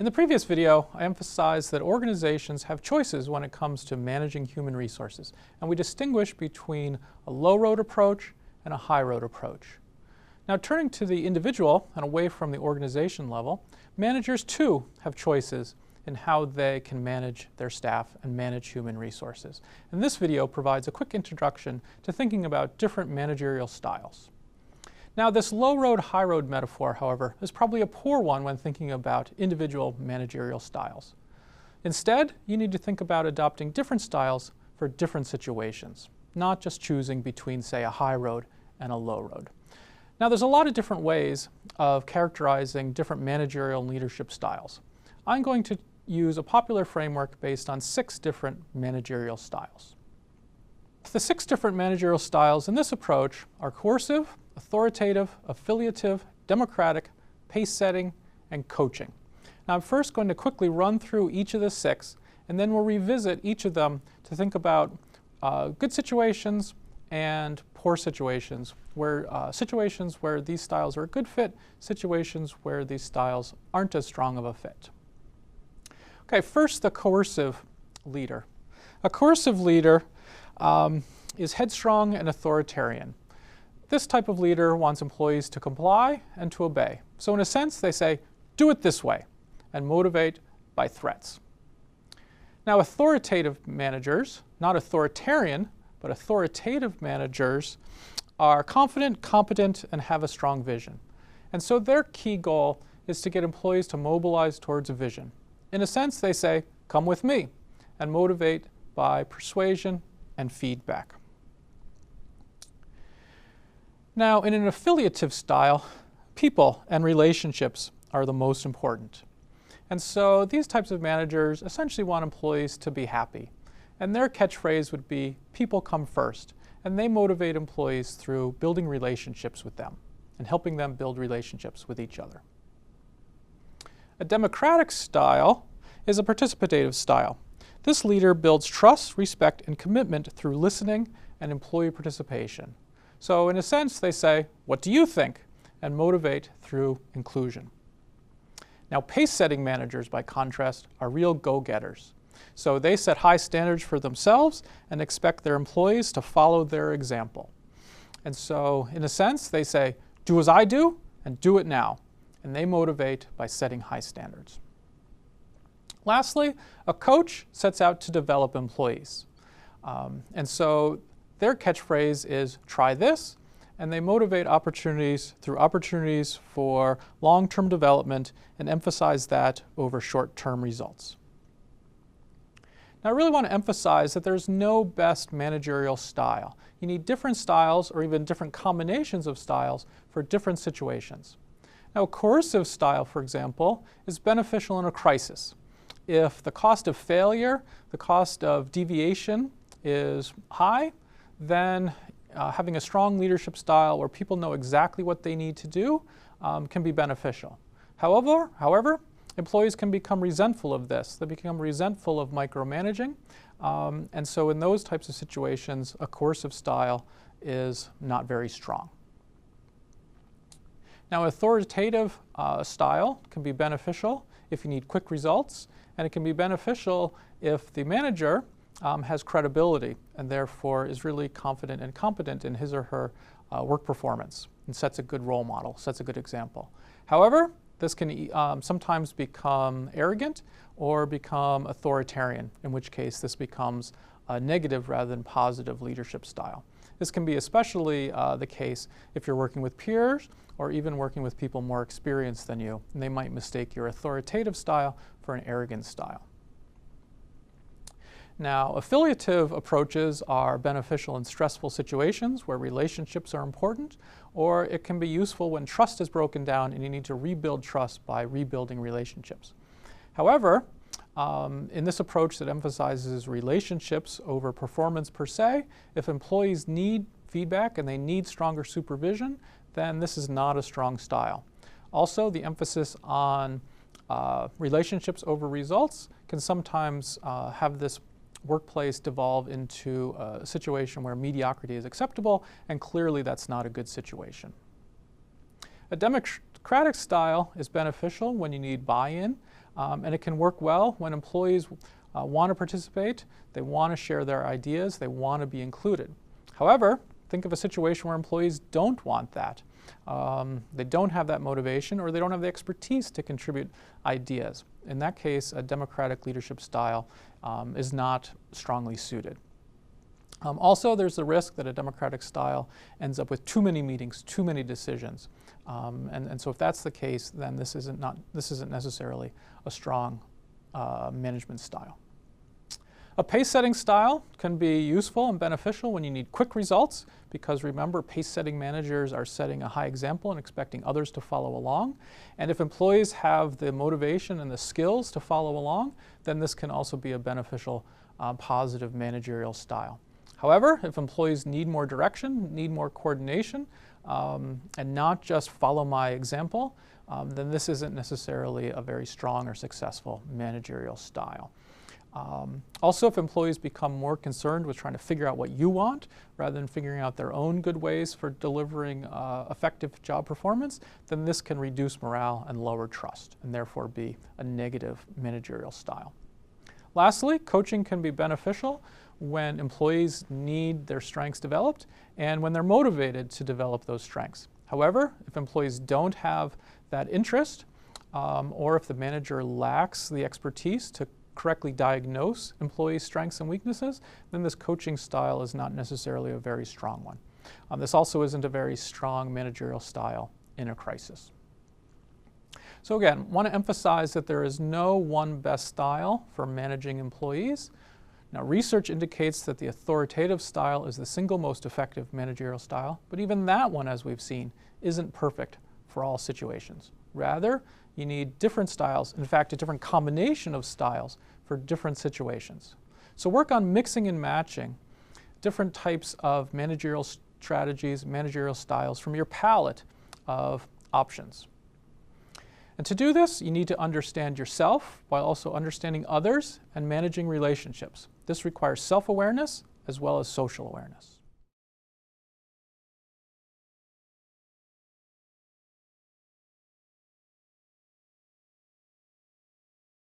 In the previous video, I emphasized that organizations have choices when it comes to managing human resources, and we distinguish between a low-road approach and a high-road approach. Now, turning to the individual and away from the organization level, managers too have choices in how they can manage their staff and manage human resources. And this video provides a quick introduction to thinking about different managerial styles. Now, this low-road, high-road metaphor, however, is probably a poor one when thinking about individual managerial styles. Instead, you need to think about adopting different styles for different situations, not just choosing between, say, a high road and a low road. Now, there's a lot of different ways of characterizing different managerial and leadership styles. I'm going to use a popular framework based on 6 different managerial styles. The 6 different managerial styles in this approach are coercive, authoritative, affiliative, democratic, pace-setting, and coaching. Now, I'm first going to quickly run through each of the 6, and then we'll revisit each of them to think about good situations and poor situations where these styles are a good fit, situations where these styles aren't as strong of a fit. Okay, first, the coercive leader. A coercive leader is headstrong and authoritarian. This type of leader wants employees to comply and to obey. So in a sense, they say, do it this way, and motivate by threats. Now, authoritative managers, not authoritarian, but authoritative managers, are confident, competent, and have a strong vision. And so their key goal is to get employees to mobilize towards a vision. In a sense, they say, come with me, and motivate by persuasion and feedback. Now, in an affiliative style, people and relationships are the most important. And so these types of managers essentially want employees to be happy. And their catchphrase would be, people come first. And they motivate employees through building relationships with them and helping them build relationships with each other. A democratic style is a participative style. This leader builds trust, respect, and commitment through listening and employee participation. So in a sense, they say, what do you think? And motivate through inclusion. Now, pace-setting managers, by contrast, are real go-getters. So they set high standards for themselves and expect their employees to follow their example. And so, in a sense, they say, do as I do and do it now. And they motivate by setting high standards. Lastly, a coach sets out to develop employees. And so their catchphrase is, try this, and they motivate opportunities through opportunities for long-term development and emphasize that over short-term results. Now, I really want to emphasize that there's no best managerial style. You need different styles or even different combinations of styles for different situations. Now, a coercive style, for example, is beneficial in a crisis. If the cost of failure, the cost of deviation is high, then having a strong leadership style where people know exactly what they need to do can be beneficial. However, employees can become resentful of this. They become resentful of micromanaging. And so in those types of situations, a coercive style is not very strong. Now, authoritative style can be beneficial if you need quick results, and it can be beneficial if the manager has credibility and therefore is really confident and competent in his or her work performance and sets a good role model, sets a good example. However, this can sometimes become arrogant or become authoritarian, in which case this becomes a negative rather than positive leadership style. This can be especially the case if you're working with peers or even working with people more experienced than you, and they might mistake your authoritative style for an arrogant style. Now, affiliative approaches are beneficial in stressful situations where relationships are important, or it can be useful when trust is broken down and you need to rebuild trust by rebuilding relationships. However, in this approach that emphasizes relationships over performance per se, if employees need feedback and they need stronger supervision, then this is not a strong style. Also, the emphasis on relationships over results can sometimes have this workplace devolve into a situation where mediocrity is acceptable, and clearly that's not a good situation. A democratic style is beneficial when you need buy-in And it can work well when employees want to participate, they want to share their ideas, they want to be included. However, think of a situation where employees don't want that. They don't have that motivation, or they don't have the expertise to contribute ideas. In that case, a democratic leadership style is not strongly suited. Also, there's the risk that a democratic style ends up with too many meetings, too many decisions. And so if that's the case, then this isn't necessarily a strong management style. A pace-setting style can be useful and beneficial when you need quick results, because remember, pace-setting managers are setting a high example and expecting others to follow along. And if employees have the motivation and the skills to follow along, then this can also be a beneficial, positive managerial style. However, if employees need more direction, need more coordination, and not just follow my example, then this isn't necessarily a very strong or successful managerial style. Also, if employees become more concerned with trying to figure out what you want rather than figuring out their own good ways for delivering effective job performance, then this can reduce morale and lower trust, and therefore be a negative managerial style. Lastly, coaching can be beneficial when employees need their strengths developed and when they're motivated to develop those strengths. However, if employees don't have that interest, or if the manager lacks the expertise to correctly diagnose employees' strengths and weaknesses, then this coaching style is not necessarily a very strong one. This also isn't a very strong managerial style in a crisis. So again, I want to emphasize that there is no one best style for managing employees. Now, research indicates that the authoritative style is the single most effective managerial style, but even that one, as we've seen, isn't perfect for all situations. Rather, you need different styles, in fact, a different combination of styles for different situations. So work on mixing and matching different types of managerial strategies, managerial styles from your palette of options. And to do this, you need to understand yourself while also understanding others and managing relationships. This requires self-awareness as well as social awareness.